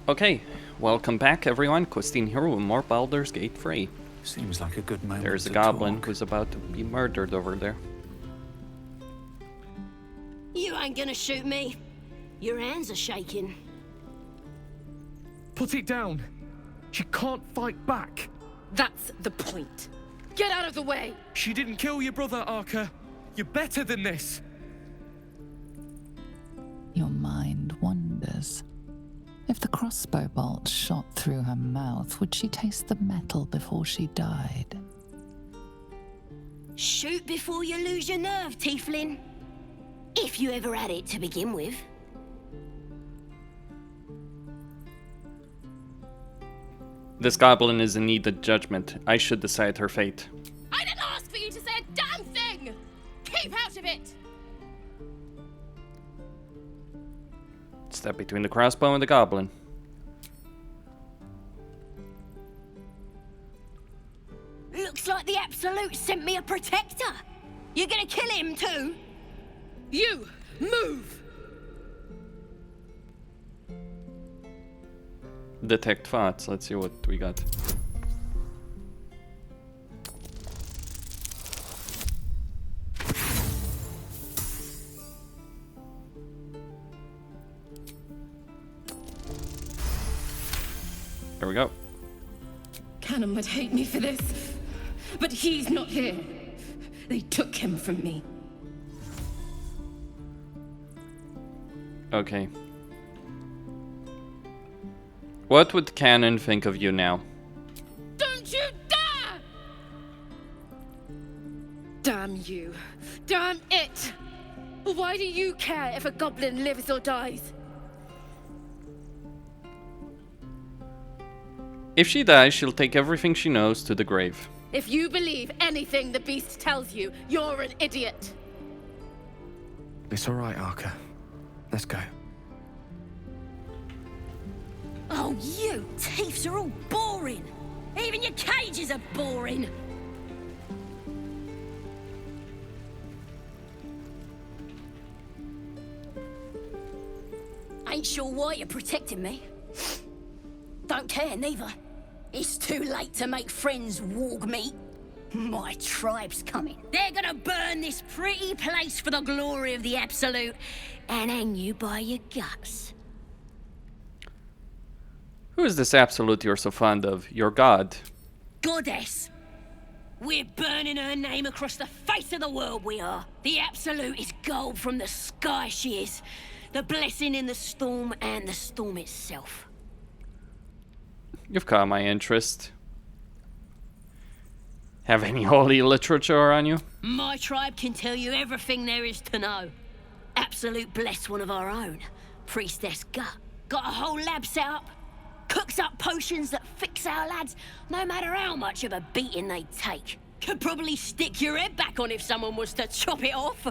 Okay, welcome back everyone. Costin here with more Baldur's Gate 3. Seems like a good moment. There's a to goblin talk. who's about to be murdered over there. You ain't gonna shoot me. Your hands are shaking. Put it down. She can't fight back. That's the point. Get out of the way! She didn't kill your brother, Arca. You're better than this. Your mind wanders. If the crossbow bolt shot through her mouth, would she taste the metal before she died? Shoot before you lose your nerve, Tiefling. If you ever had it to begin with. This goblin is in need of judgment. I should decide her fate. I didn't ask for you to say a damn thing! Keep out of it! Step between the crossbow and the goblin. Looks like the Absolute sent me a protector. You're gonna kill him too? You, move! Detect thoughts. Let's see what we got. There we go. Cannon would hate me for this, but he's not here. They took him from me. Okay. What would Cannon think of you now? Don't you dare! Damn you. Damn it! Why do you care if a goblin lives or dies? If she dies, she'll take everything she knows to the grave. If you believe anything the beast tells you, you're an idiot. It's all right, Arca. Let's go. Oh, you thieves are all boring. Even your cages are boring. Ain't sure why you're protecting me. Don't care, neither. It's too late to make friends, warg meat. My tribe's coming. They're gonna burn this pretty place for the glory of the Absolute and hang you by your guts. Who is this Absolute you're so fond of? Your god? Goddess. We're burning her name across the face of the world, we are. The Absolute is gold from the sky, she is. The blessing in the storm and the storm itself. You've caught my interest. Have any holy literature on you? My tribe can tell you everything there is to know. Absolute bless one of our own. Priestess Gut. Got a whole lab set up. Cooks up potions that fix our lads, no matter how much of a beating they take. Could probably stick your head back on if someone was to chop it off.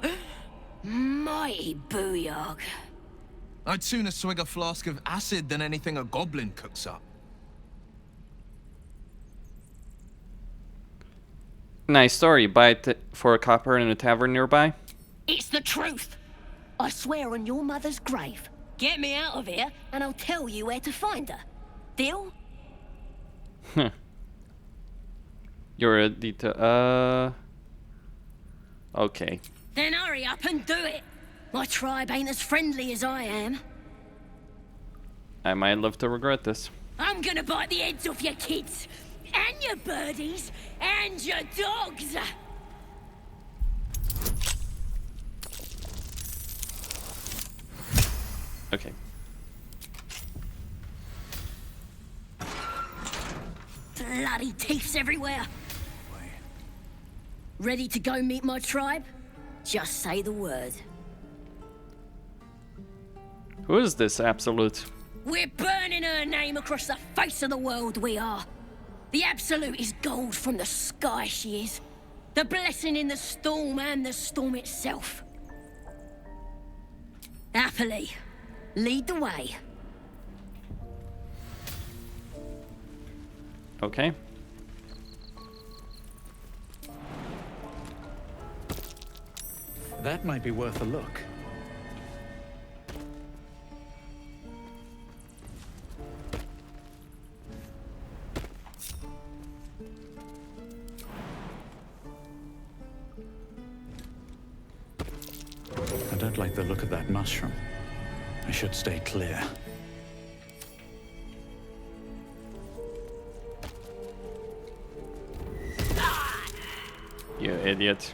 Mighty booyog. I'd sooner swig a flask of acid than anything a goblin cooks up. Nice story. Buy it for a copper in a tavern nearby. It's the truth. I swear on your mother's grave. Get me out of here, and I'll tell you where to find her. Deal? You're a detail. Okay. Then hurry up and do it. My tribe ain't as friendly as I am. I might live to regret this. I'm gonna bite the heads off your kids, and your birdies, and your dogs. Okay. Bloody thieves everywhere. Ready to go meet my tribe? Just say the word. Who is this Absolute? We're burning her name across the face of the world, we are. The Absolute is gold from the sky, she is. The blessing in the storm and the storm itself. Happily, lead the way. Okay. That might be worth a look. Don't like the look of that mushroom. I should stay clear. You idiot.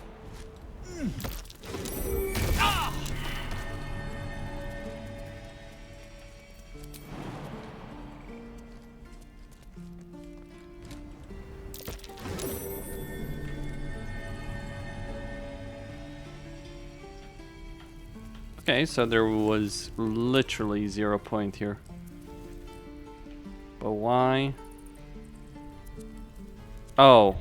Okay, so there was literally 0 point here. But why? Oh.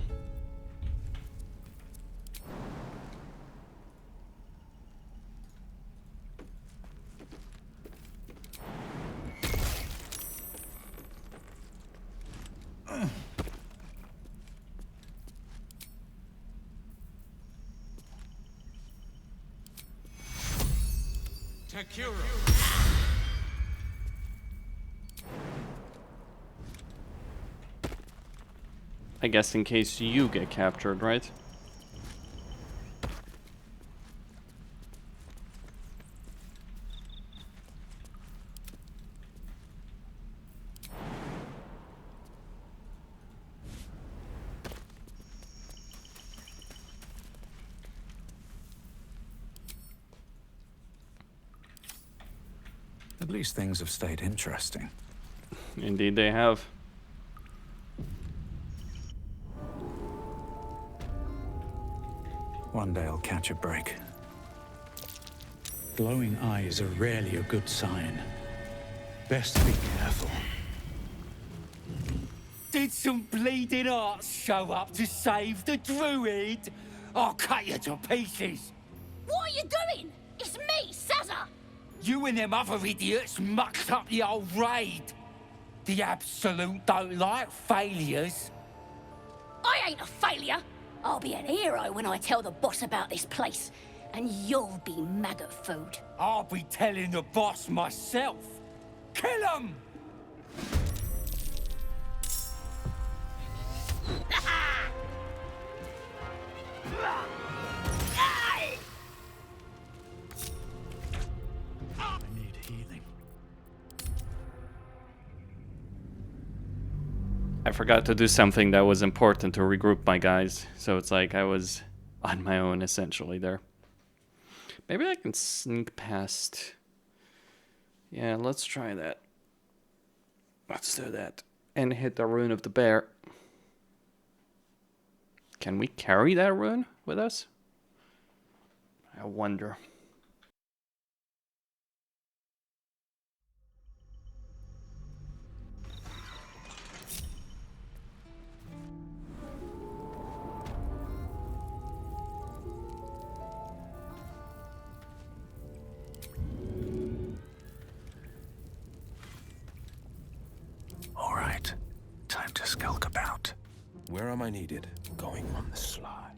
I guess in case you get captured, right? At least things have stayed interesting. Indeed they have. One day I'll catch a break. Glowing eyes are rarely a good sign. Best be careful. Did some bleeding arts show up to save the druid? I'll cut you to pieces. What are you doing? It's me, Sazza! You and them other idiots mucked up the old raid. The Absolute don't like failures. I ain't a failure. I'll be an hero when I tell the boss about this place, and you'll be maggot food. I'll be telling the boss myself. Kill him! I need healing. I forgot to do something that was important to regroup my guys, so it's like I was on my own essentially there. Maybe I can sneak past. Yeah, let's try that. Let's do that. And hit the rune of the bear. Can we carry that rune with us? I wonder. All right, time to skulk about. Where am I needed? Going on the sly.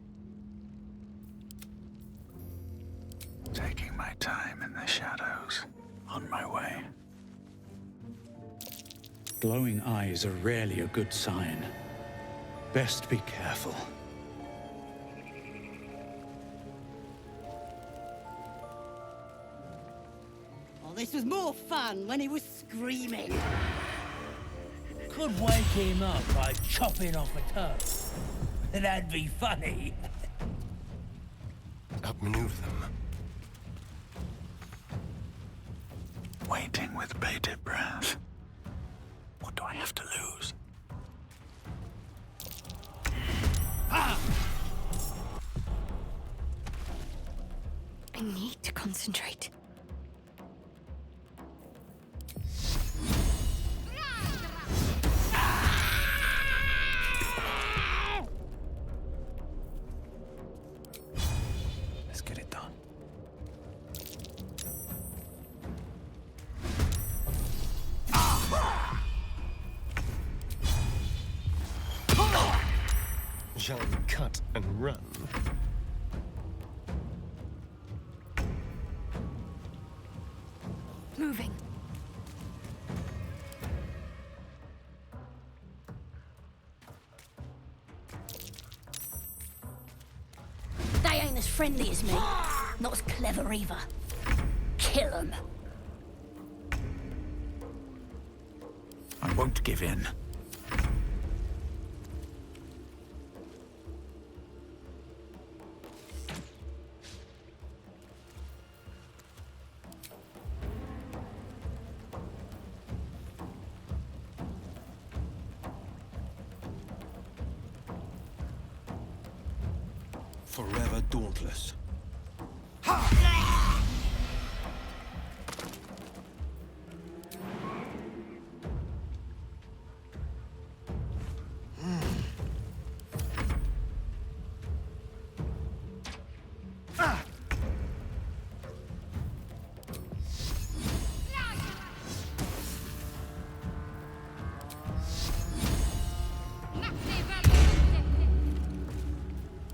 Taking my time in the shadows. On my way. Glowing eyes are rarely a good sign. Best be careful. Oh, this was more fun when he was screaming. Could wake him up by chopping off a toe. That'd be funny. Outmaneuver them. Waiting with bated breath. What do I have to lose? I need to concentrate. Let's get it done. Shall we cut and run? Moving. They ain't as friendly as me. Not as clever either. kill them. I won't give in. Forever dauntless.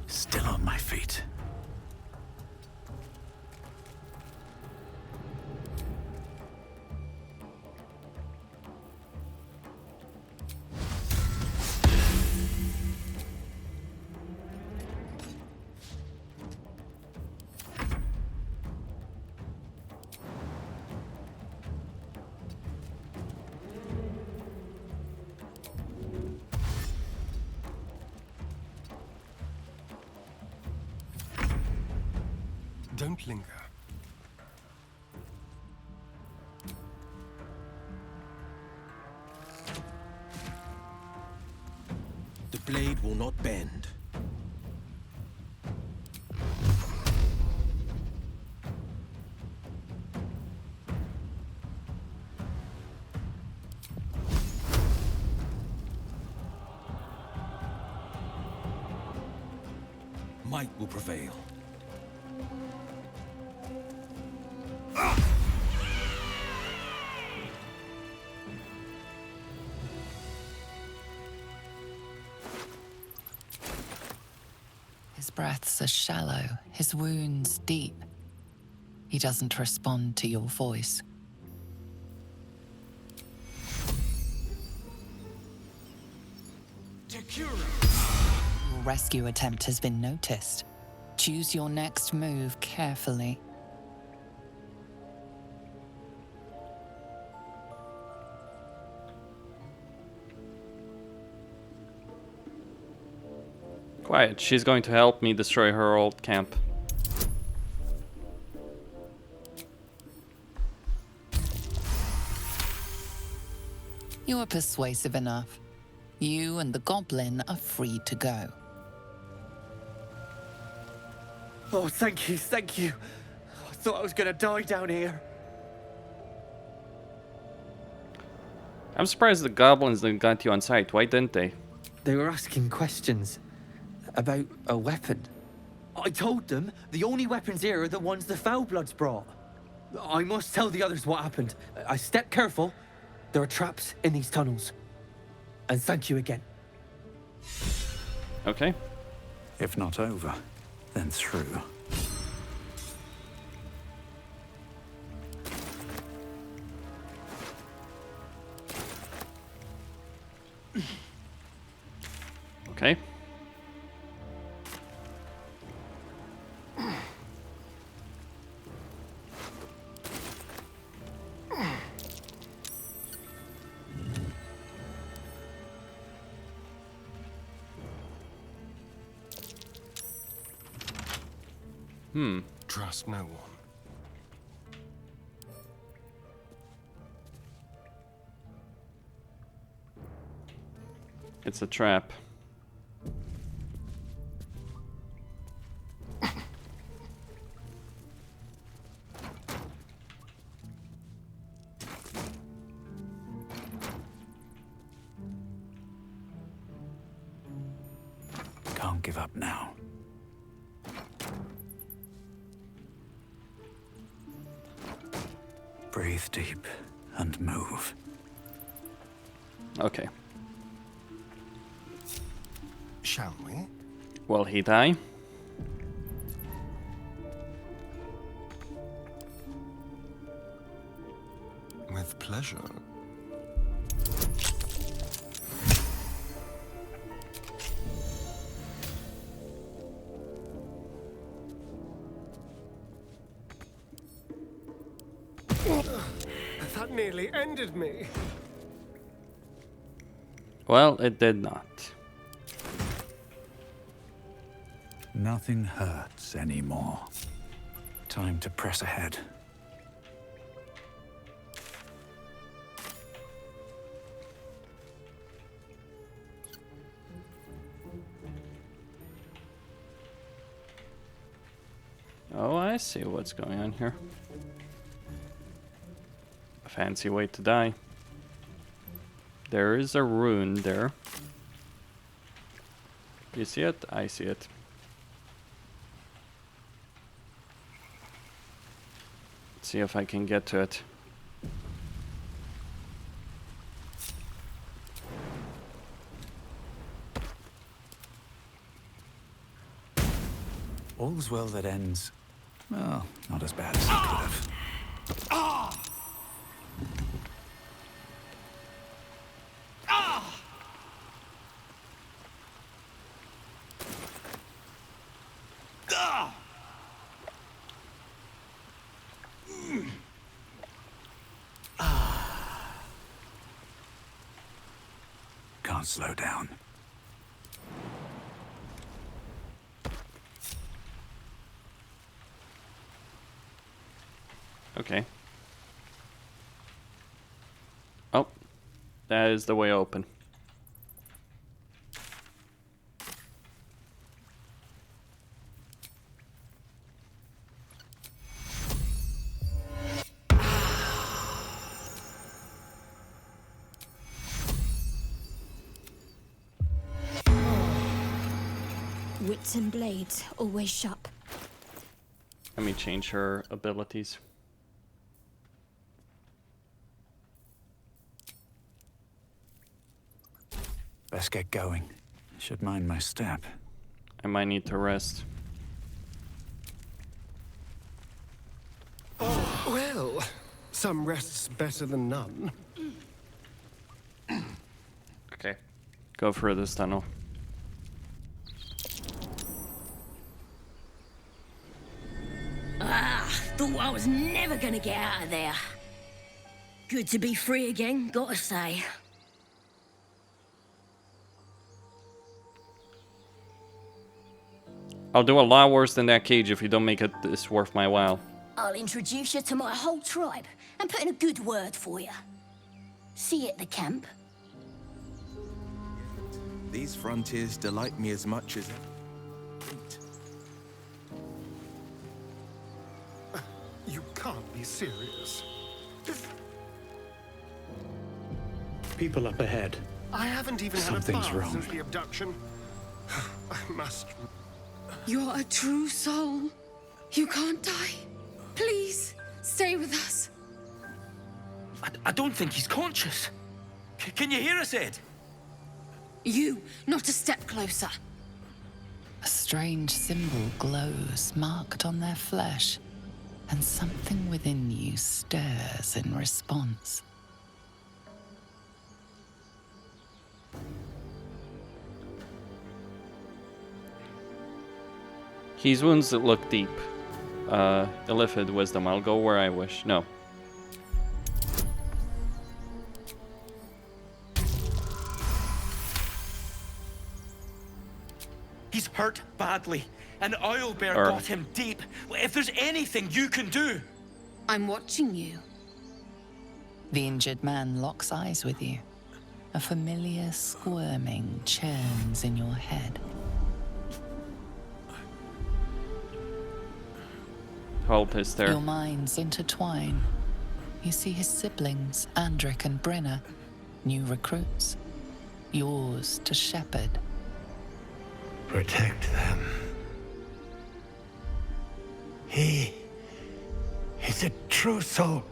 Still on my feet. Don't linger. The blade will not bend. Might will prevail. His breaths are shallow, his wounds deep. He doesn't respond to your voice. Your rescue attempt has been noticed. Choose your next move carefully. Quiet, she's going to help me destroy her old camp. You are persuasive enough. You and the Goblin are free to go. Oh, thank you, thank you. I thought I was gonna die down here. I'm surprised the goblins didn't got you on sight. Why didn't they? They were asking questions about a weapon. I told them the only weapons here are the ones the Foulbloods brought. I must tell the others what happened. I step careful. There are traps in these tunnels. And thank you again. Okay. If not over, then through. Okay. Trust no one. It's a trap. Can't give up now. Breathe deep and move. Okay. Shall we? Will he die? With pleasure. That nearly ended me. Well, it did not. Nothing hurts anymore. Time to press ahead. Oh, I see what's going on here. A fancy way to die. There is a rune there. You see it? I see it. Let's see if I can get to it. All's well that ends. Well, not as bad as it could have. Can't slow down. Okay. Oh, that is the way open. Wits and blades, always sharp. Let me change her abilities. Best get going. Should mind my step. I might need to rest. Oh, well, some rest's better than none. Okay. Go for this tunnel. Thought I was never gonna get out of there. Good to be free again, gotta say. I'll do a lot worse than that cage if you don't make it this worth my while. I'll introduce you to my whole tribe and put in a good word for you. See you at the camp. These frontiers delight me as much as... You can't be serious. People up ahead. I haven't even had a Something's bath wrong. since the abduction. I must... You're a true soul. You can't die. Please, stay with us. I don't think he's conscious. Can you hear us, Ed? You, not a step closer. A strange symbol glows, marked on their flesh, and something within you stirs in response. He's wounds that look deep. Illithid wisdom. I'll go where I wish. No. He's hurt badly, and Owlbear got him deep. If there's anything you can do... I'm watching you. The injured man locks eyes with you. A familiar squirming churns in your head. Cultist there. Your minds intertwine. You see his siblings, Andric and Brenna, new recruits. Yours to shepherd. Protect them. He is a true soul.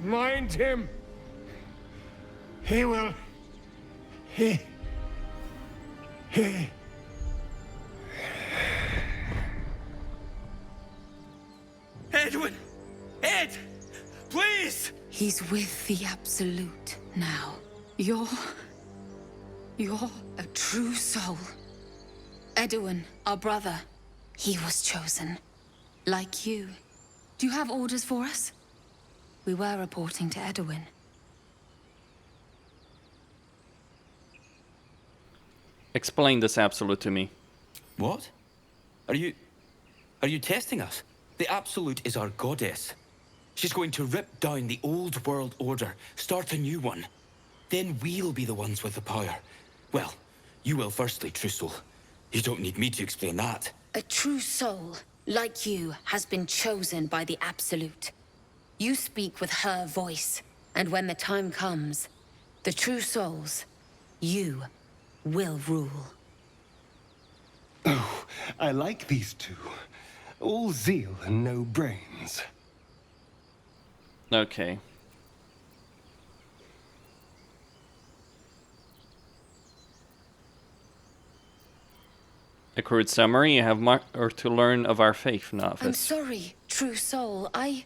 Mind him! He will... He... Edwin! Ed! Please! He's with the Absolute now. You're a true soul. Edwin, our brother, he was chosen. Like you, Do you have orders for us? We were reporting to Edwin. Explain this absolute to me. What? Are you testing us? The Absolute is our goddess. She's going to rip down the old world order, start a new one. Then we'll be the ones with the power. Well, you will firstly, True Soul. You don't need me to explain that. A true soul, like you, has been chosen by the Absolute. You speak with her voice, and when the time comes, the true souls, you will rule. Oh, I like these two. All zeal and no brains. Okay. A crude summary, you have more to learn of our faith, novice. I'm sorry, true soul. I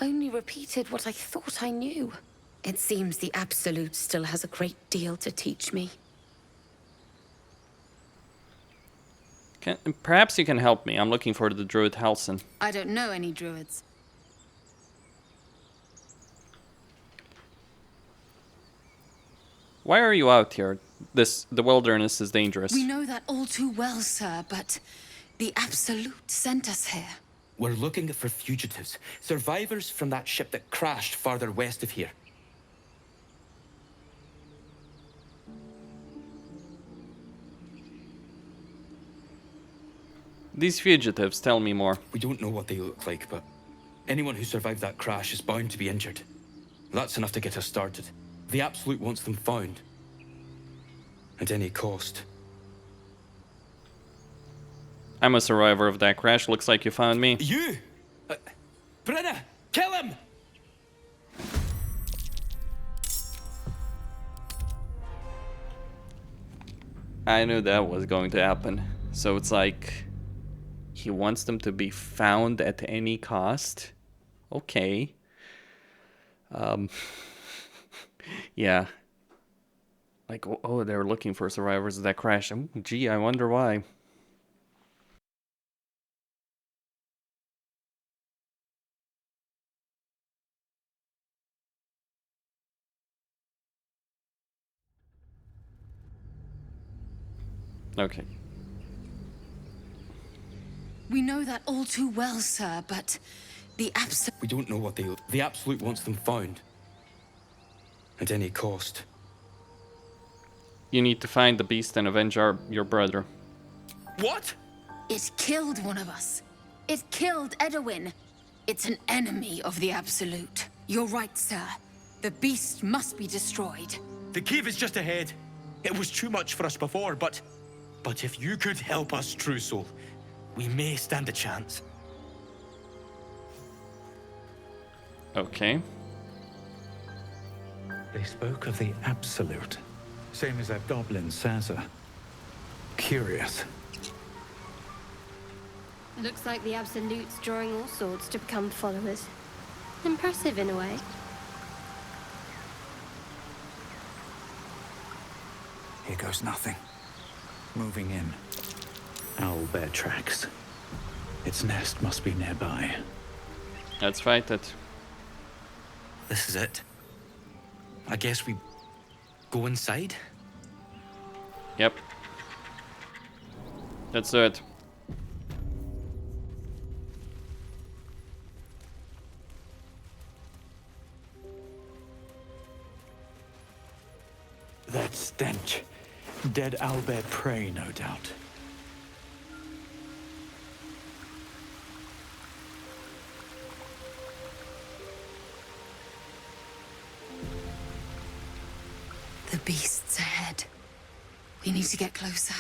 only repeated what I thought I knew. It seems the Absolute still has a great deal to teach me. Perhaps you can help me. I'm looking for the druid Halsin. I don't know any druids. Why are you out here? The wilderness is dangerous. We know that all too well, sir, but the Absolute sent us here. We're looking for fugitives, survivors from that ship that crashed farther west of here. These fugitives, tell me more. We don't know what they look like, but anyone who survived that crash is bound to be injured. That's enough to get us started. The Absolute wants them found. At any cost. I'm a survivor of that crash. Looks like you found me. You! Brenna! Kill him! I knew that was going to happen. So it's like... he wants them to be found at any cost? Okay. Yeah. Like, oh, they were looking for survivors of that crash. Gee, I wonder why. Okay. We know that all too well, sir, but the Absolute... We don't know what the Absolute wants them found. At any cost. You need to find the beast and avenge your brother. What? It killed one of us. It killed Edwin. It's an enemy of the Absolute. You're right, sir. The beast must be destroyed. The cave is just ahead. It was too much for us before, but if you could help us, True Soul, we may stand a chance. Okay. They spoke of the Absolute. Same as that goblin, Sazza. Curious. Looks like the Absolute's drawing all sorts to become followers. Impressive in a way. Here goes nothing. Moving in. Owlbear tracks. Its nest must be nearby. Let's fight it. This is it. I guess we go inside? Yep. Let's do it. That stench. Dead owlbear prey, no doubt. The beast's ahead. We need to get closer.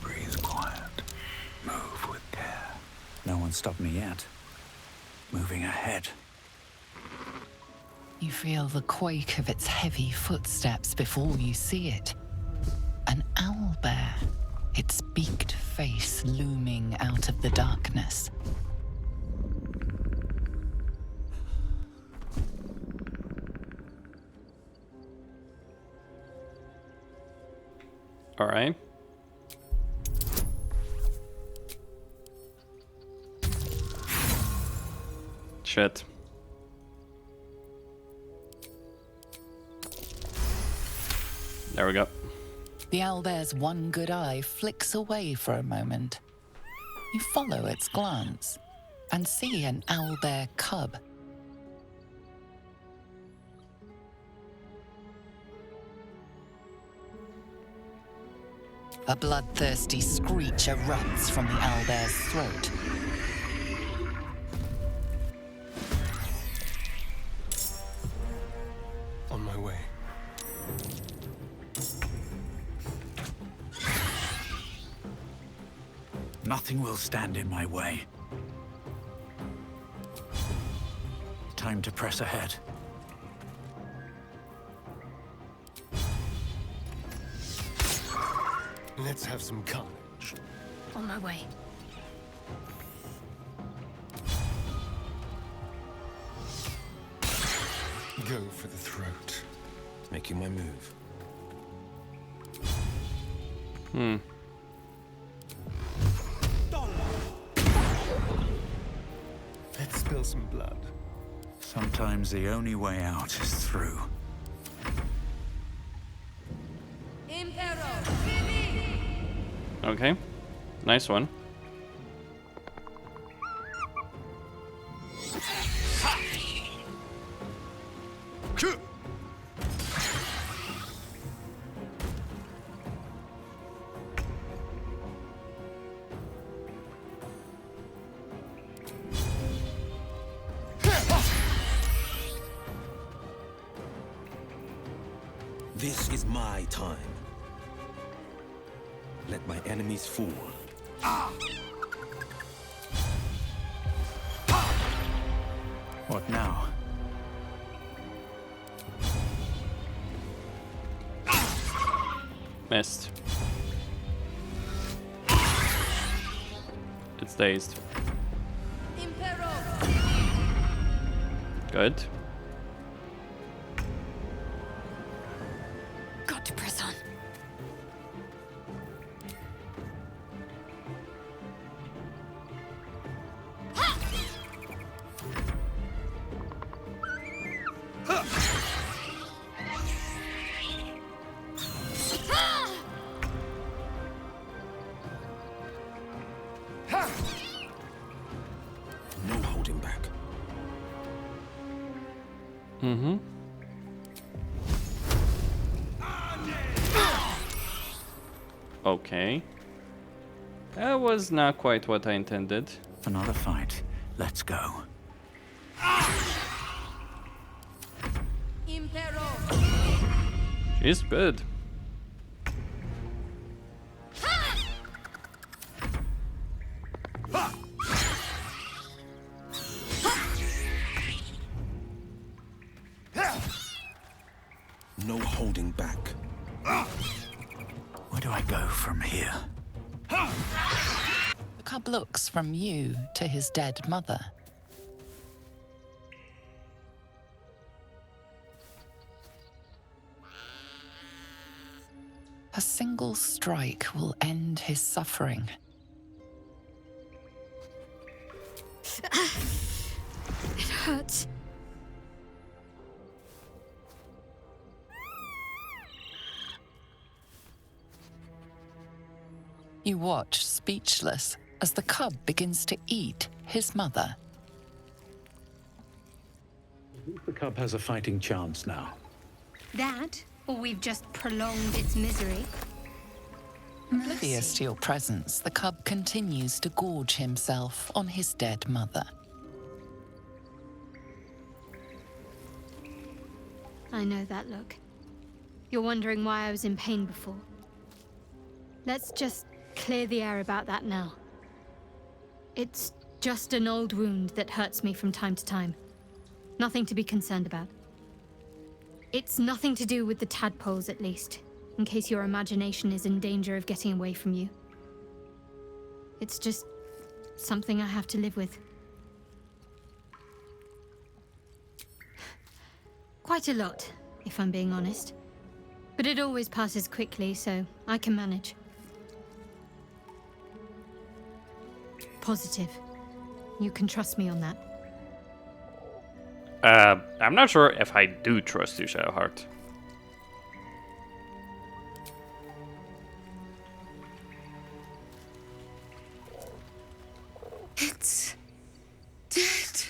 Breathe quiet. Move with care. No one stopped me yet. Moving ahead. You feel the quake of its heavy footsteps before you see it. An owlbear, its beaked face looming out of the darkness. All right. Shit. There we go. The owlbear's one good eye flicks away for a moment. You follow its glance and see an owlbear cub. A bloodthirsty screech erupts from the owlbear's throat. On my way. Nothing will stand in my way. Time to press ahead. Let's have some carnage. On my way. Go for the throat. Making my move. Let's spill some blood. Sometimes the only way out is through. Okay. Nice one. This is my time. Let my enemies fall. What now? Missed. It's dazed. Good. Got to press on. No holding back. Mm-hmm. Okay. That was not quite what I intended. Another fight. Let's go. She's good. No holding back. Where do I go from here? The cub looks from you to his dead mother. A single strike will end his suffering. It hurts. You watch, speechless, as the cub begins to eat his mother. I think the cub has a fighting chance now. That, or we've just prolonged its misery. Oblivious to your presence, the cub continues to gorge himself on his dead mother. I know that look. You're wondering why I was in pain before. Let's just clear the air about that now. It's just an old wound that hurts me from time to time. Nothing to be concerned about. It's nothing to do with the tadpoles, at least, in case your imagination is in danger of getting away from you. It's just something I have to live with. Quite a lot, if I'm being honest. But it always passes quickly, so I can manage. Positive. You can trust me on that. I'm not sure if I do trust you, Shadowheart. It's dead.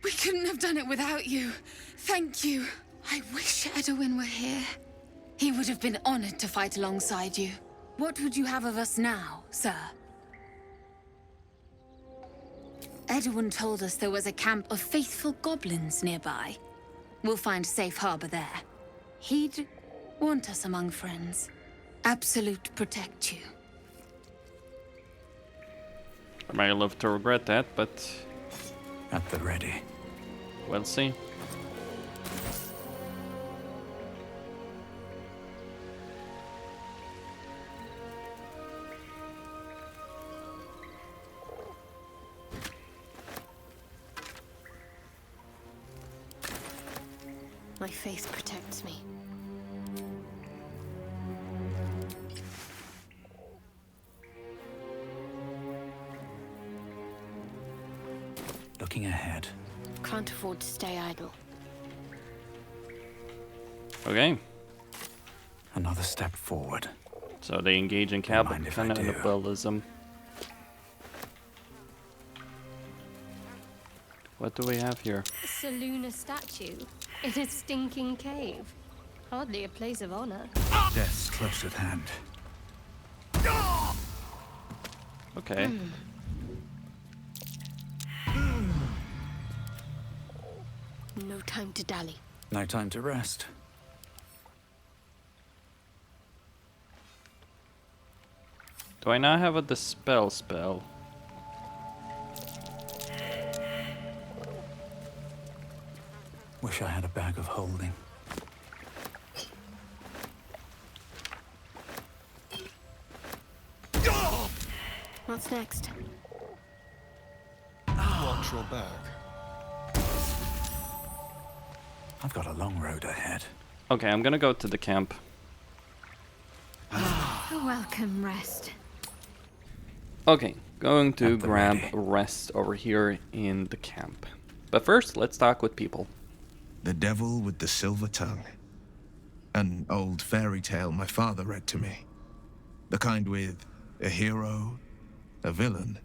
We couldn't have done it without you. Thank you. I wish Edwin were here. He would have been honored to fight alongside you. What would you have of us now, sir? Edwin told us there was a camp of faithful goblins nearby. We'll find safe harbor there. He'd want us among friends. Absolute protect you. I might love to regret that, but... At the ready. We'll see. My faith protects me. Looking ahead. Can't afford to stay idle. Okay. Another step forward. So they engage in cannibalism. What do we have here? It's a lunar statue in a stinking cave. Hardly a place of honor. Death's close at hand. Okay. No time to dally. No time to rest. Do I not have a dispel spell? Wish I had a bag of holding. What's next? Watch your back. I've got a long road ahead. Okay, I'm gonna go to the camp. A welcome rest. Okay, going to grab a rest over here in the camp. But first, let's talk with people. The Devil with the Silver Tongue. An old fairy tale my father read to me. The kind with a hero, a villain,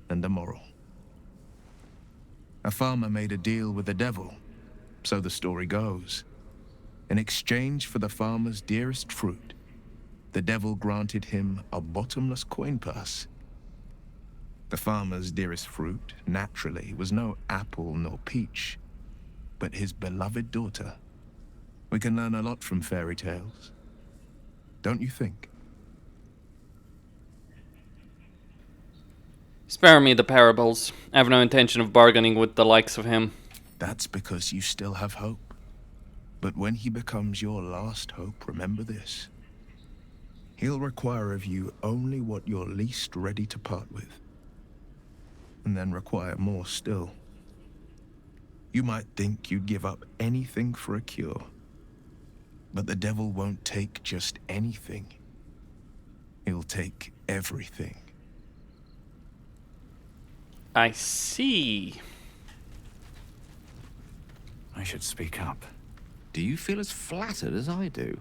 and a moral. A farmer made a deal with the devil, so the story goes. In exchange for the farmer's dearest fruit, the devil granted him a bottomless coin purse. The farmer's dearest fruit, naturally, was no apple nor peach, but his beloved daughter. We can learn a lot from fairy tales. Don't you think? Spare me the parables. I have no intention of bargaining with the likes of him. That's because you still have hope. But when he becomes your last hope, remember this. He'll require of you only what you're least ready to part with. And then require more still. You might think you'd give up anything for a cure. But the devil won't take just anything. He'll take everything. I see. I should speak up. Do you feel as flattered as I do?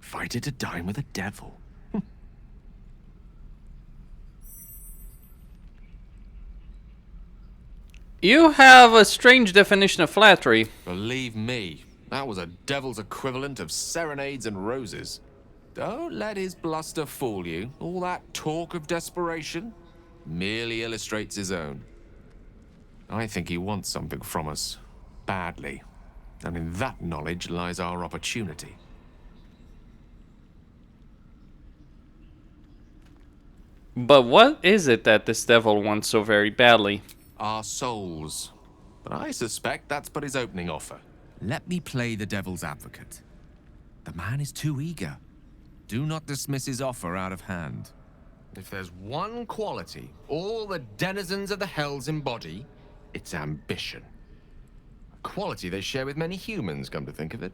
Fighter to dine with a devil. You have a strange definition of flattery. Believe me, that was a devil's equivalent of serenades and roses. Don't let his bluster fool you. All that talk of desperation merely illustrates his own. I think he wants something from us, badly. And in that knowledge lies our opportunity. But what is it that this devil wants so very badly? Our souls. But I suspect that's but his opening offer. Let me play the devil's advocate. The man is too eager. Do not dismiss his offer out of hand. If there's one quality all the denizens of the hells embody, it's ambition. A quality they share with many humans, come to think of it.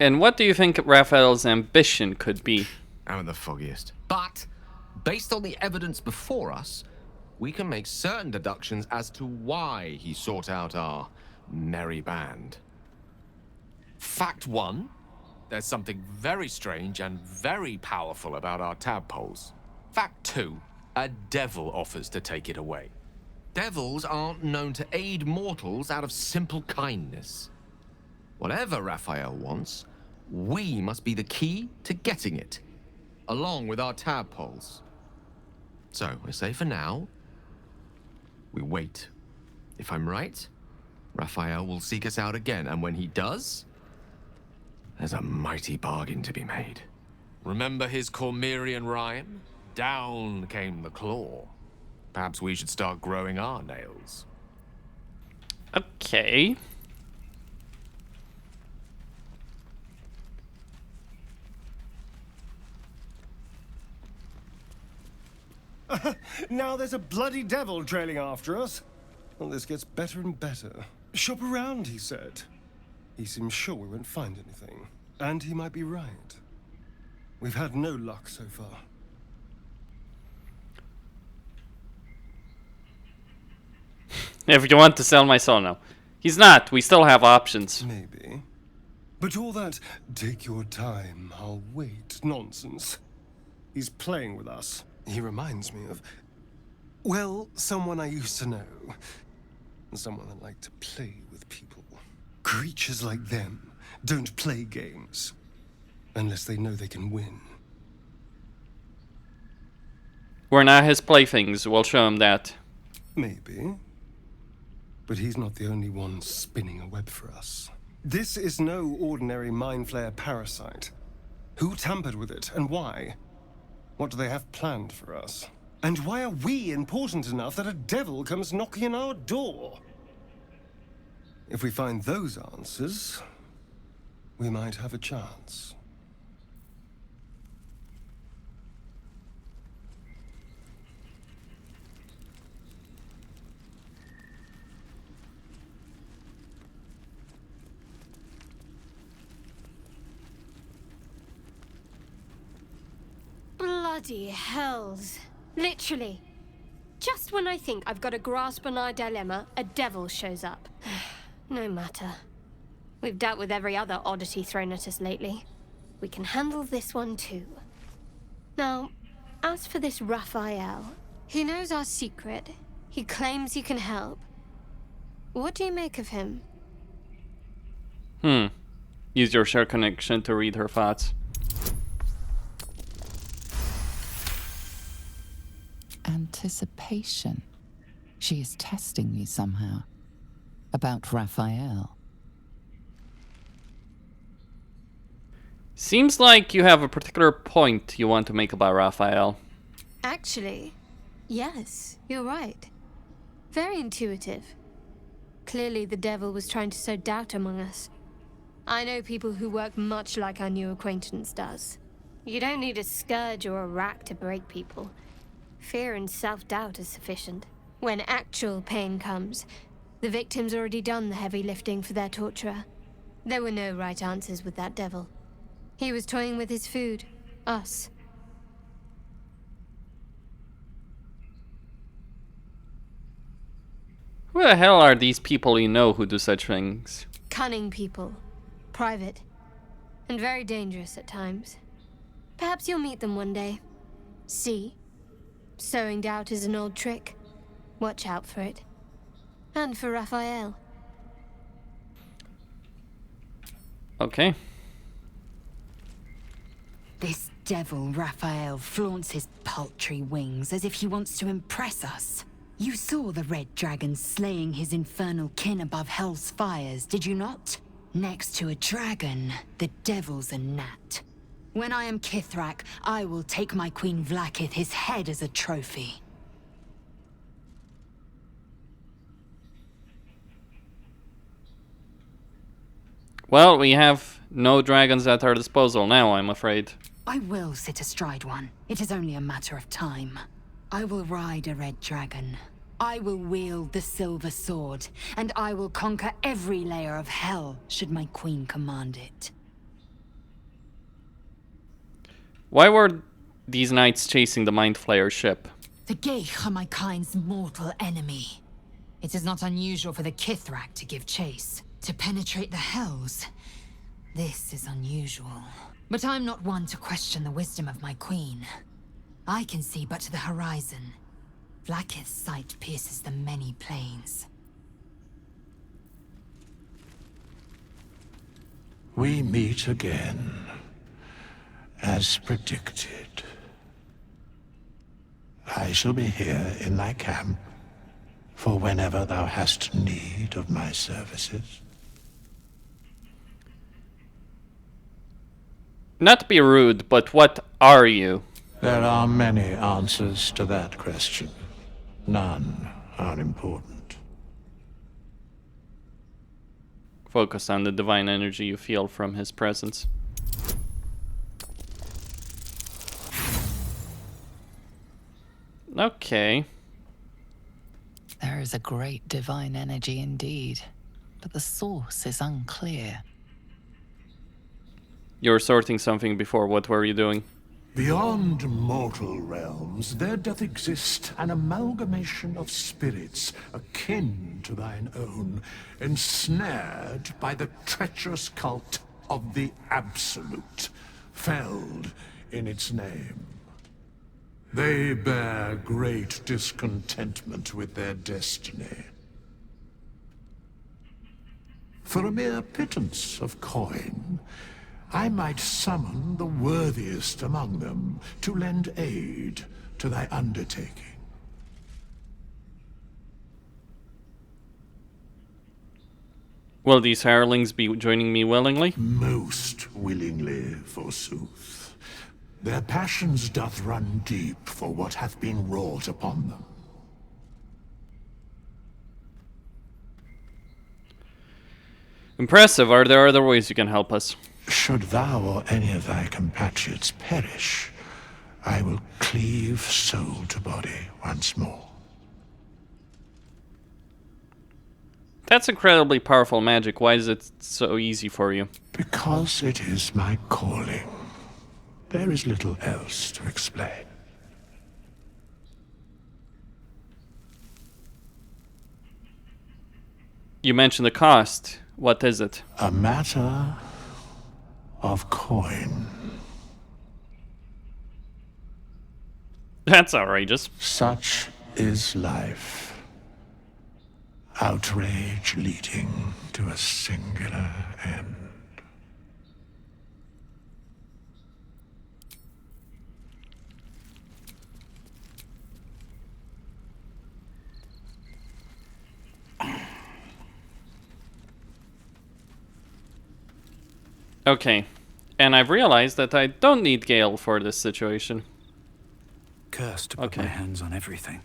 And what do you think Raphael's ambition could be? I'm the foggiest. But, based on the evidence before us, we can make certain deductions as to why he sought out our merry band. Fact 1, there's something very strange and very powerful about our tadpoles. Fact 2, a devil offers to take it away. Devils aren't known to aid mortals out of simple kindness. Whatever Raphael wants, we must be the key to getting it, along with our tadpoles. So, I say for now, we wait. If I'm right, Raphael will seek us out again, and when he does, there's a mighty bargain to be made. Remember his Cormyrean rhyme? Down came the claw. Perhaps we should start growing our nails. Okay. Now there's a bloody devil trailing after us. Well, this gets better and better. Shop around, he said. He seems sure we won't find anything. And he might be right. We've had no luck so far. If you want to sell my soul now. He's not. We still have options. Maybe. But all that, take your time, I'll wait nonsense. He's playing with us. He reminds me of, well, someone I used to know. Someone that liked to play with people. Creatures like them don't play games unless they know they can win. We're not his playthings. We'll show him that. Maybe. But he's not the only one spinning a web for us. This is no ordinary mind flayer parasite. Who tampered with it and why? What do they have planned for us? And why are we important enough that a devil comes knocking on our door? If we find those answers, we might have a chance. Bloody hells. Literally. Just when I think I've got a grasp on our dilemma, a devil shows up. No matter. We've dealt with every other oddity thrown at us lately. We can handle this one too. Now, as for this Raphael, he knows our secret. He claims he can help. What do you make of him? Use your share connection to read her thoughts. Anticipation. She is testing me somehow. About Raphael. Seems like you have a particular point you want to make about Raphael. Actually, yes, you're right. Very intuitive. Clearly the devil was trying to sow doubt among us. I know people who work much like our new acquaintance does. You don't need a scourge or a rack to break people. Fear and self-doubt is sufficient. When actual pain comes, the victim's already done the heavy lifting for their torturer. There were no right answers with that devil. He was toying with his food. Us. Who the hell are these people you know who do such things? Cunning people. Private. And very dangerous at times. Perhaps you'll meet them one day. See? Sowing doubt is an old trick. Watch out for it. And for Raphael. Okay. This devil Raphael flaunts his paltry wings as if he wants to impress us. You saw the red dragon slaying his infernal kin above hell's fires, did you not? Next to a dragon, the devil's a gnat. When I am Kithrak, I will take my Queen Vlakith his head as a trophy. Well, we have no dragons at our disposal now, I'm afraid. I will sit astride one. It is only a matter of time. I will ride a red dragon. I will wield the silver sword, and I will conquer every layer of hell should my queen command it. Why were these knights chasing the Mind Flayer ship? The Geich are my kind's mortal enemy. It is not unusual for the Kithrak to give chase. To penetrate the Hells, this is unusual. But I'm not one to question the wisdom of my queen. I can see but to the horizon. Vlakith's sight pierces the many plains. We meet again, as predicted. I shall be here in thy camp, for whenever thou hast need of my services. Not to be rude, but what are you? There are many answers to that question. None are important. Focus on the divine energy you feel from his presence. Okay. There is a great divine energy indeed, but the source is unclear. You were sorting something before. What were you doing? Beyond mortal realms, there doth exist an amalgamation of spirits akin to thine own, ensnared by the treacherous cult of the Absolute, felled in its name. They bear great discontentment with their destiny. For a mere pittance of coin, I might summon the worthiest among them to lend aid to thy undertaking. Will these hirelings be joining me willingly? Most willingly, forsooth. Their passions doth run deep for what hath been wrought upon them. Impressive. Are there other ways you can help us? Should thou or any of thy compatriots perish, I will cleave soul to body once more. That's incredibly powerful magic. Why is it so easy for you? Because it is my calling. There is little else to explain. You mentioned the cost. What is it? A matter of coin. That's outrageous. Such is life. Outrage leading to a singular end. Okay. And I've realized that I don't need Gale for this situation. Cursed to put my hands on everything.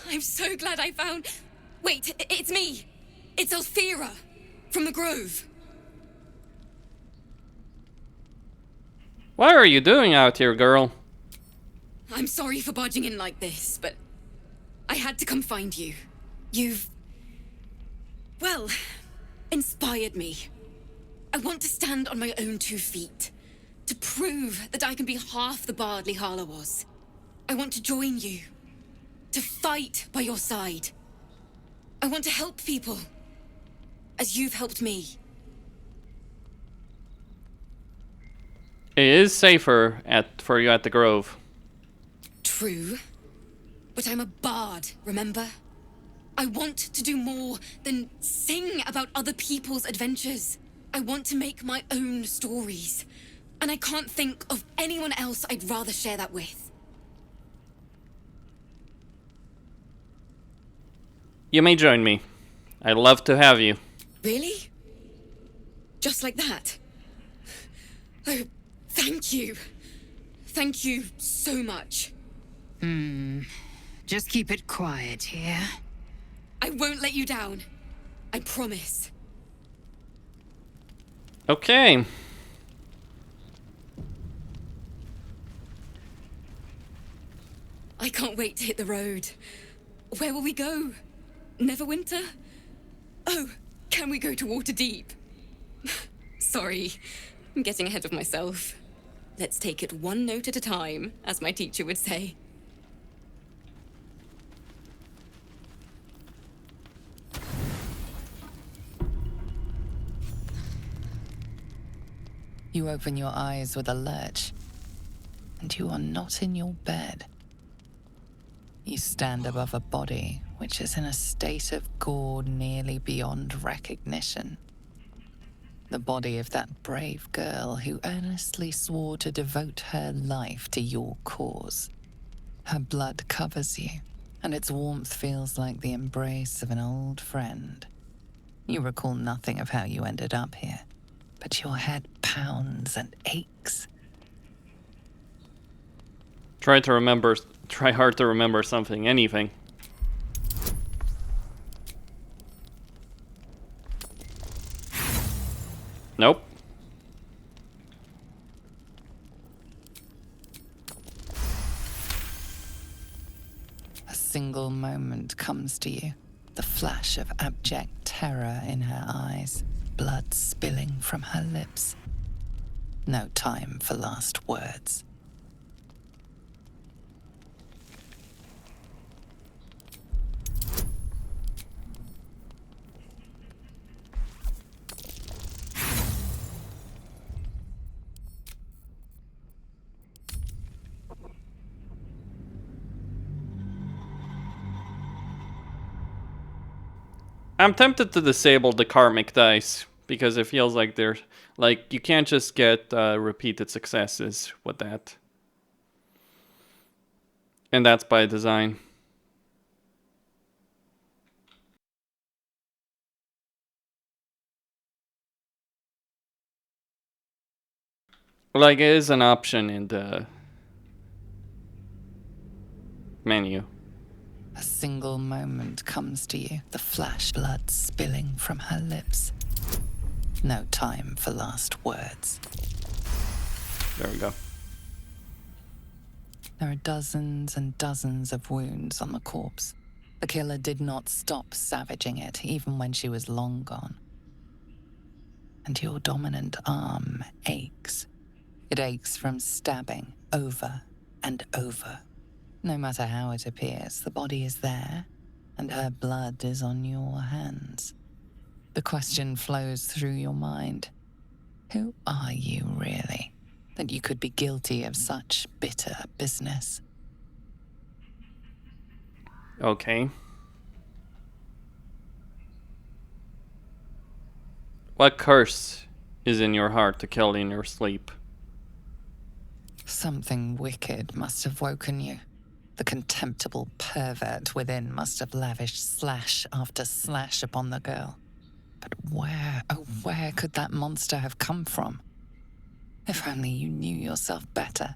I'm so glad I found... Wait, it's me! It's Elthira, from the Grove. What are you doing out here, girl? I'm sorry for barging in like this, but I had to come find you. You've... well, inspired me. I want to stand on my own 2 feet, to prove that I can be half the Bardley Harlow was. I want to join you, to fight by your side. I want to help people, as you've helped me. It is safer for you at the Grove. True, but I'm a bard, remember? I want to do more than sing about other people's adventures. I want to make my own stories, and I can't think of anyone else I'd rather share that with. You may join me. I'd love to have you. Really? Just like that? Oh, thank you. Thank you so much. Just keep it quiet here. I won't let you down. I promise. Okay. I can't wait to hit the road. Where will we go? Neverwinter? Oh, Can we go to Waterdeep? Sorry, I'm getting ahead of myself. Let's take it one note at a time, as my teacher would say. You open your eyes with a lurch, and you are not in your bed. You stand above a body which is in a state of gore nearly beyond recognition. The body of that brave girl who earnestly swore to devote her life to your cause. Her blood covers you, and its warmth feels like the embrace of an old friend. You recall nothing of how you ended up here, but your head pounds and aches. Try hard to remember something, anything. Nope. A single moment comes to you, the flash of abject terror in her eyes, blood spilling from her lips. No time for last words. I'm tempted to disable the karmic dice because it feels like they're like you can't just get repeated successes with that, and that's by design. Like, it is an option in the menu. A single moment comes to you, the flash, blood spilling from her lips. No time for last words. There we go. There are dozens and dozens of wounds on the corpse. The killer did not stop savaging it, even when she was long gone. And your dominant arm aches. It aches from stabbing over and over. No matter how it appears, the body is there, and her blood is on your hands. The question flows through your mind. Who are you, really, that you could be guilty of such bitter business? Okay. What curse is in your heart to kill in your sleep? Something wicked must have woken you. The contemptible pervert within must have lavished slash after slash upon the girl. But where, oh where could that monster have come from? If only you knew yourself better.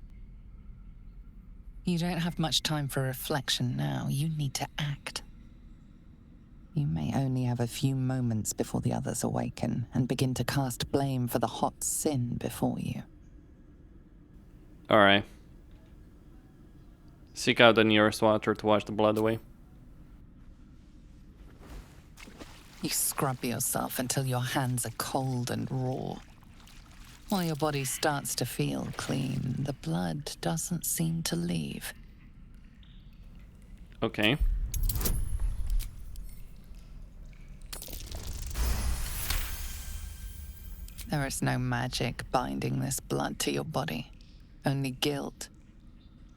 You don't have much time for reflection now. You need to act. You may only have a few moments before the others awaken and begin to cast blame for the hot sin before you. Alright. Seek out the nearest water to wash the blood away. You scrub yourself until your hands are cold and raw. While your body starts to feel clean, the blood doesn't seem to leave. Okay. There is no magic binding this blood to your body, only guilt.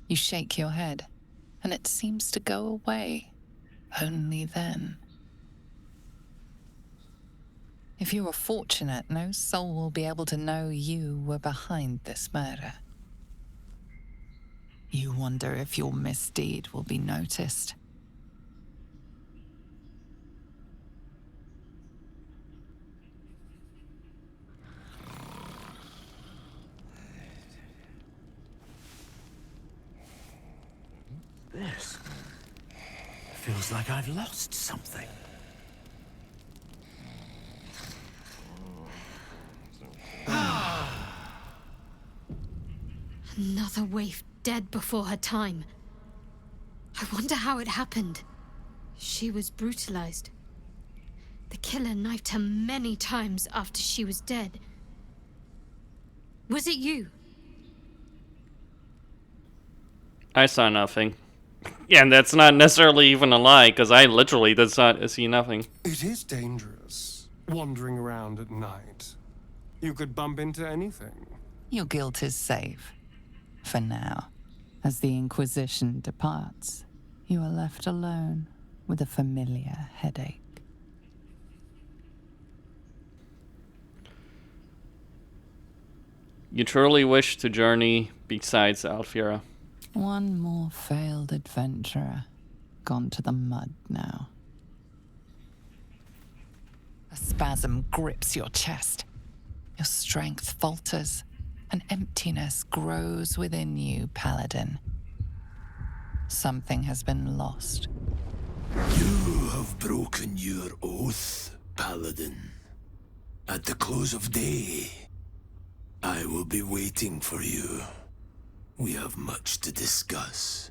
You shake your head, and it seems to go away, only then. If you are fortunate, no soul will be able to know you were behind this murder. You wonder if your misdeed will be noticed. This feels like I've lost something. Another waif dead before her time. I wonder how it happened. She was brutalized. The killer knifed her many times after she was dead. Was it you? I saw nothing. Yeah, and that's not necessarily even a lie, because I literally did not see nothing. It is dangerous, wandering around at night. You could bump into anything. Your guilt is safe. For now. As the Inquisition departs, you are left alone with a familiar headache. You truly wish to journey besides Alfira. One more failed adventurer, gone to the mud now. A spasm grips your chest. Your strength falters. An emptiness grows within you, Paladin. Something has been lost. You have broken your oath, Paladin. At the close of day, I will be waiting for you. We have much to discuss.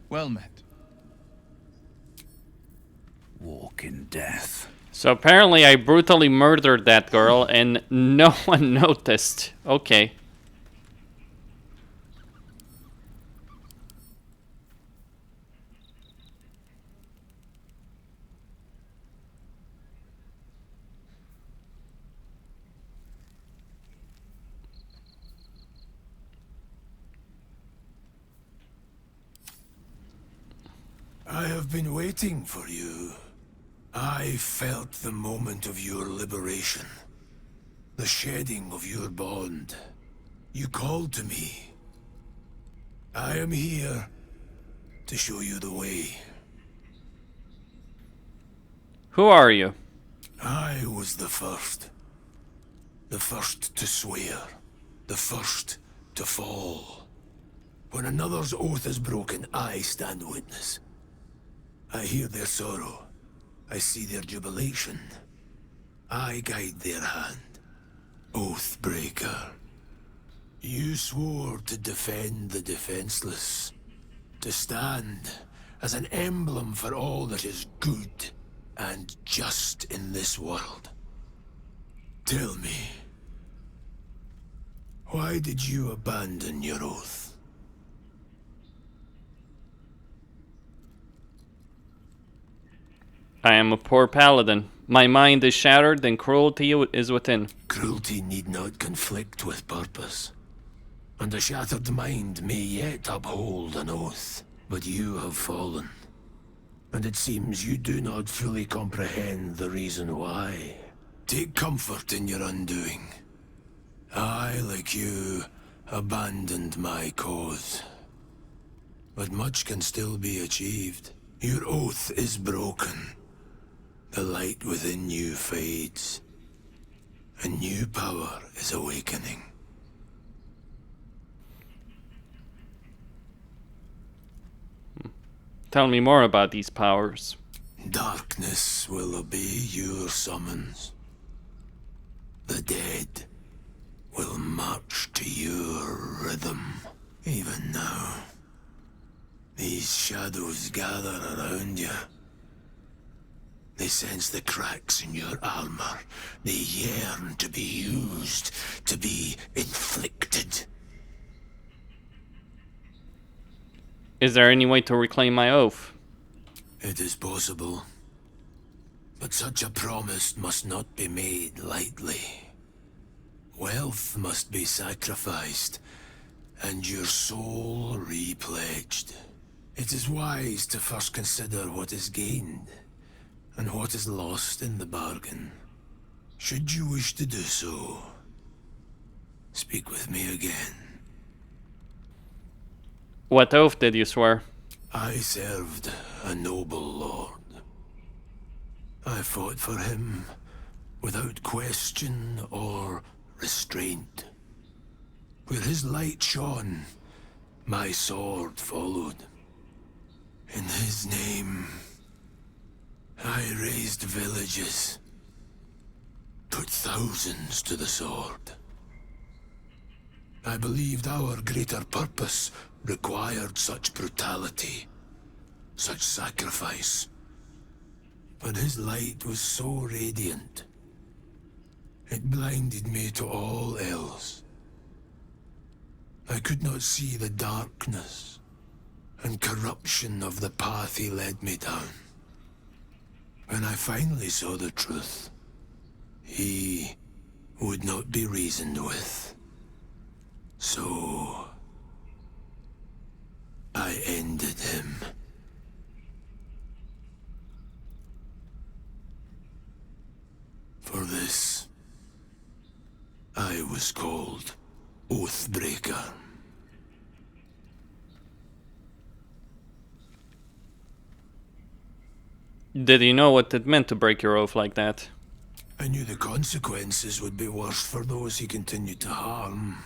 Well met. Walk in death. So apparently I brutally murdered that girl and no one noticed. Okay. I have been waiting for you. I felt the moment of your liberation. The shedding of your bond. You called to me. I am here to show you the way. Who are you? I was the first. The first to swear. The first to fall. When another's oath is broken, I stand witness. I hear their sorrow. I see their jubilation. I guide their hand. Oathbreaker. You swore to defend the defenseless. To stand as an emblem for all that is good and just in this world. Tell me, why did you abandon your oath? I am a poor paladin. My mind is shattered and cruelty is within. Cruelty need not conflict with purpose. And a shattered mind may yet uphold an oath. But you have fallen. And it seems you do not fully comprehend the reason why. Take comfort in your undoing. I, like you, abandoned my cause. But much can still be achieved. Your oath is broken. The light within you fades. A new power is awakening. Tell me more about these powers. Darkness will obey your summons. The dead will march to your rhythm. Even now, these shadows gather around you. They sense the cracks in your armor. They yearn to be used, to be inflicted. Is there any way to reclaim my oath? It is possible. But such a promise must not be made lightly. Wealth must be sacrificed, and your soul repledged. It is wise to first consider what is gained, and what is lost in the bargain. Should you wish to do so, speak with me again. What oath did you swear? I served a noble lord. I fought for him without question or restraint. Where his light shone, my sword followed. In his name, I raised villages. put thousands to the sword. I believed our greater purpose required such brutality, such sacrifice. But his light was so radiant. It blinded me to all else. I could not see the darkness and corruption of the path he led me down. When I finally saw the truth, he would not be reasoned with. So I ended him. For this, I was called Oathbreaker. Did you know what it meant to break your oath like that? I knew the consequences would be worse for those he continued to harm.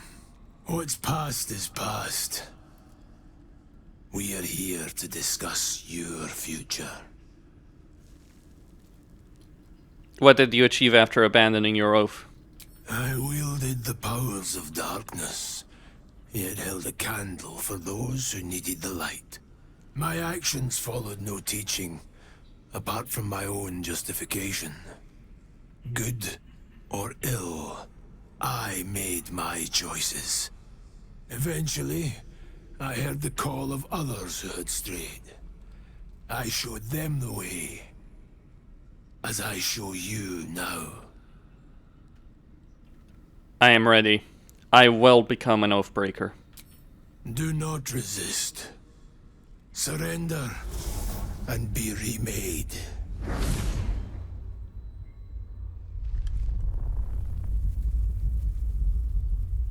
What's past is past. We are here to discuss your future. What did you achieve after abandoning your oath? I wielded the powers of darkness, yet held a candle for those who needed the light. My actions followed no teaching, apart from my own justification. Good or ill, I made my choices. Eventually, I heard the call of others who had strayed. I showed them the way, as I show you now. I am ready. I will become an oathbreaker. Do not resist. Surrender and be remade.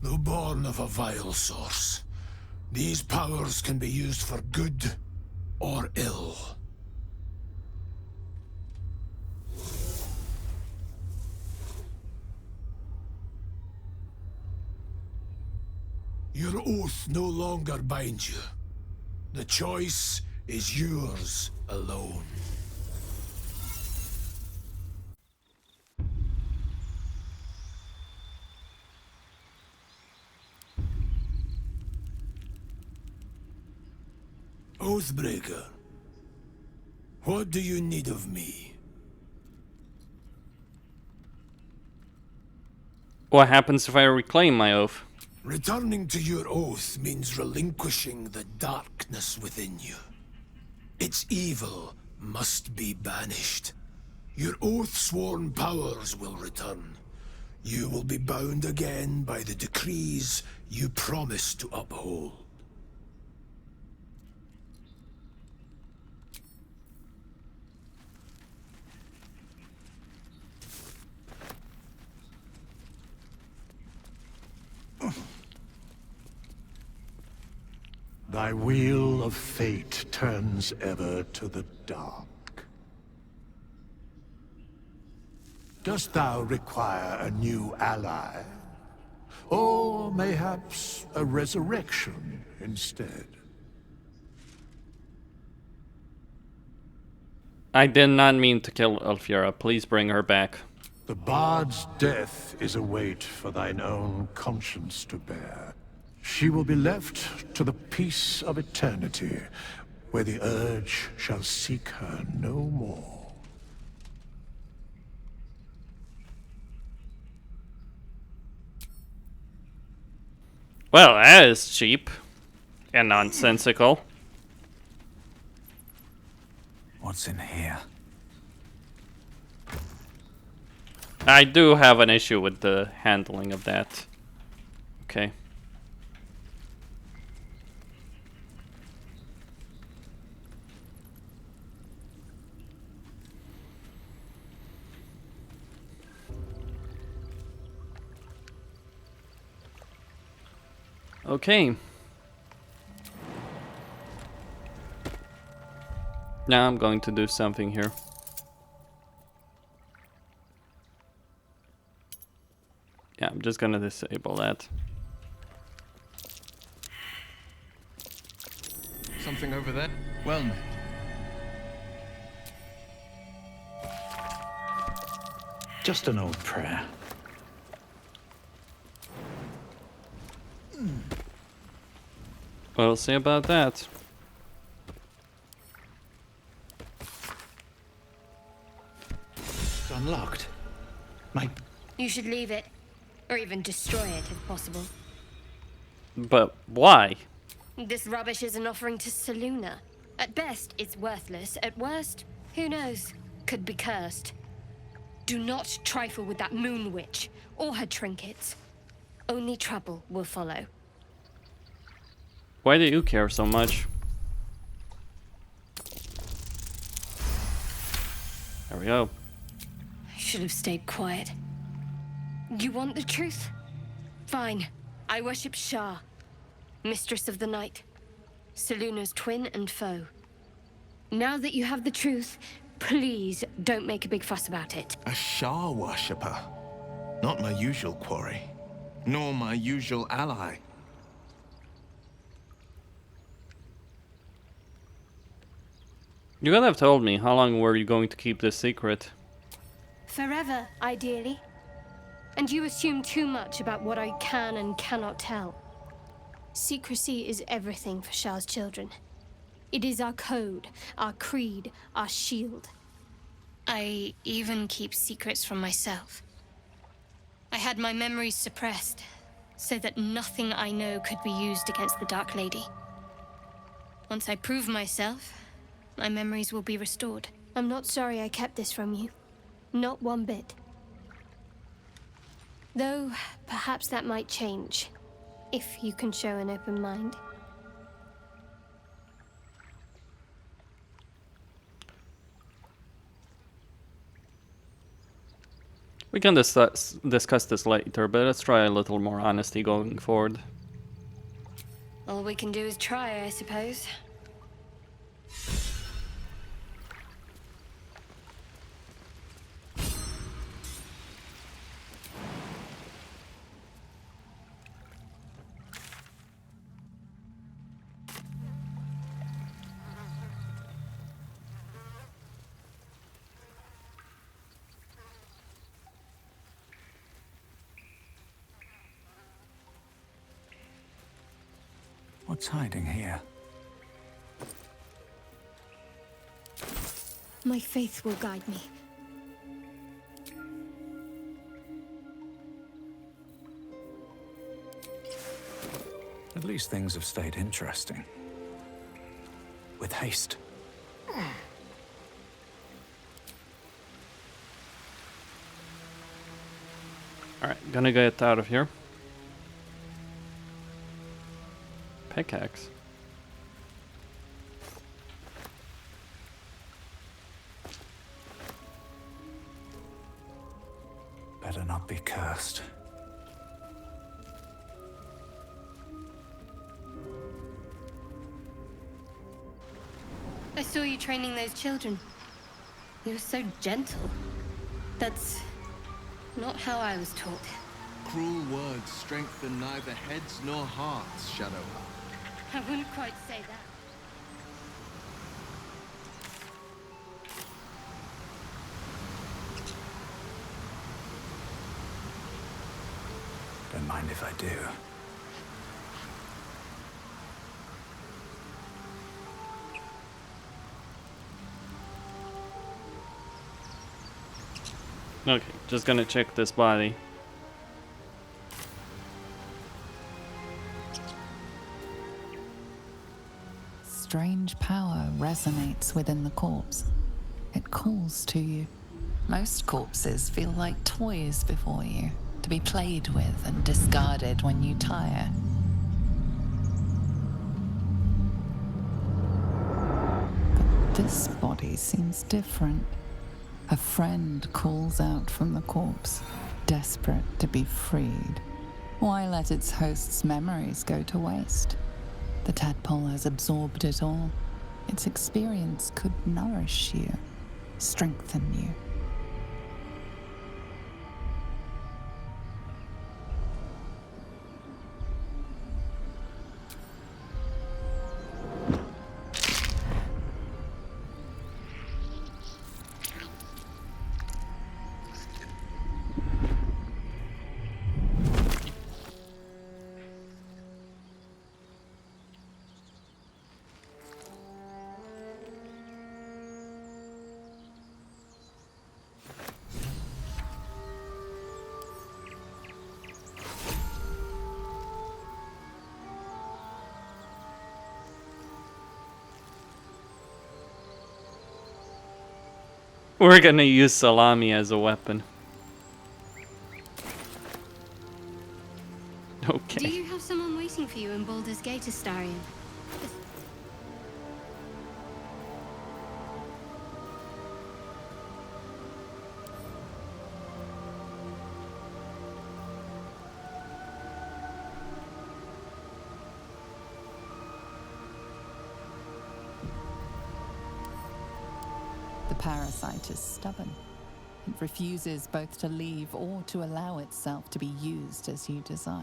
Though born of a vile source, these powers can be used for good or ill. Your oath no longer binds you. The choice is yours alone. Oathbreaker, what do you need of me? What happens if I reclaim my oath? Returning to your oath means relinquishing the darkness within you. Its evil must be banished. Your oath-sworn powers will return. You will be bound again by the decrees you promised to uphold. Thy wheel of fate turns ever to the dark. Dost thou require a new ally? Or mayhaps a resurrection instead? I did not mean to kill Ulfjera. Please bring her back. The bard's death is a weight for thine own conscience to bear. She will be left to the peace of eternity, where the urge shall seek her no more. Well, that is cheap and nonsensical. What's in here? I do have an issue with the handling of that. Okay. Okay. Now I'm going to do something here. Yeah, I'm just gonna disable that. Something over there? Well met. Just an old prayer. We'll see about that. It's unlocked. You should leave it, or even destroy it if possible. But why? This rubbish is an offering to Selûne. At best, it's worthless. At worst, who knows? Could be cursed. Do not trifle with that moon witch or her trinkets. Only trouble will follow. Why do you care so much? There we go. I should have stayed quiet. You want the truth? Fine. I worship Shah, Mistress of the Night, Selûne's twin and foe. Now that you have the truth, please don't make a big fuss about it. A Shah worshipper. Not my usual quarry, nor my usual ally. You could have told me. How long were you going to keep this secret? Forever, ideally. And you assume too much about what I can and cannot tell. Secrecy is everything for Shah's children. It is our code, our creed, our shield. I even keep secrets from myself. I had my memories suppressed, so that nothing I know could be used against the Dark Lady. Once I prove myself, my memories will be restored. I'm not sorry I kept this from you. Not one bit. Though, perhaps that might change, if you can show an open mind. We can discuss this later, but let's try a little more honesty going forward. All we can do is try, I suppose. What's hiding here? My faith will guide me. At least things have stayed interesting. With haste. Alright, gonna get out of here. Pickaxe. Better not be cursed. I saw you training those children. You were so gentle. That's not how I was taught. Cruel words strengthen neither heads nor hearts, Shadow. I wouldn't quite say that. Don't mind if I do. Okay, just gonna check this body. Strange power resonates within the corpse. It calls to you. Most corpses feel like toys before you, to be played with and discarded when you tire. But this body seems different. A friend calls out from the corpse, desperate to be freed. Why let its host's memories go to waste? The tadpole has absorbed it all. Its experience could nourish you, strengthen you. We're gonna use salami as a weapon. Okay. Do you have someone waiting for you in Baldur's Gate, Astarion? The parasite is stubborn. It refuses both to leave or to allow itself to be used as you desire.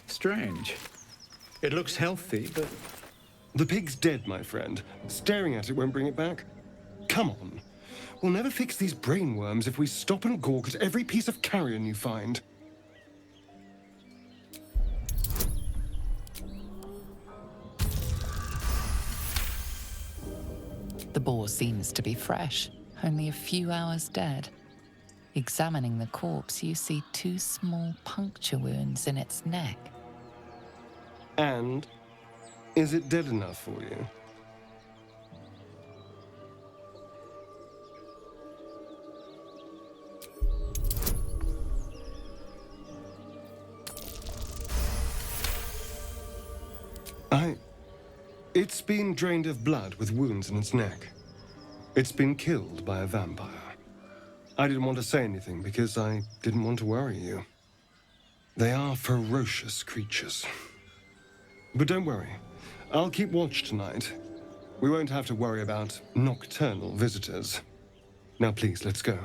Strange. It looks healthy, but... The pig's dead, my friend. Staring at it won't bring it back. Come on. We'll never fix these brain worms if we stop and gawk at every piece of carrion you find. The boar seems to be fresh, only a few hours dead. Examining the corpse, you see 2 small puncture wounds in its neck. And is it dead enough for you? It's been drained of blood with wounds in its neck. It's been killed by a vampire. I didn't want to say anything because I didn't want to worry you. They are ferocious creatures. But don't worry, I'll keep watch tonight. We won't have to worry about nocturnal visitors. Now please, let's go.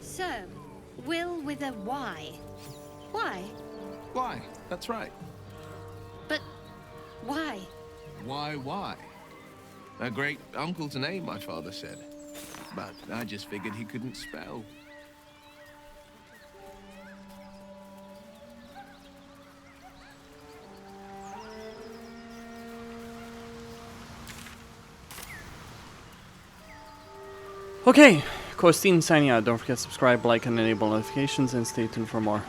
So, Will with a Y. Why? Why? That's right. But why? Why? A great uncle to name, my father said. But I just figured he couldn't spell. Okay, Costin signing out. Don't forget to subscribe, like, and enable notifications, and stay tuned for more.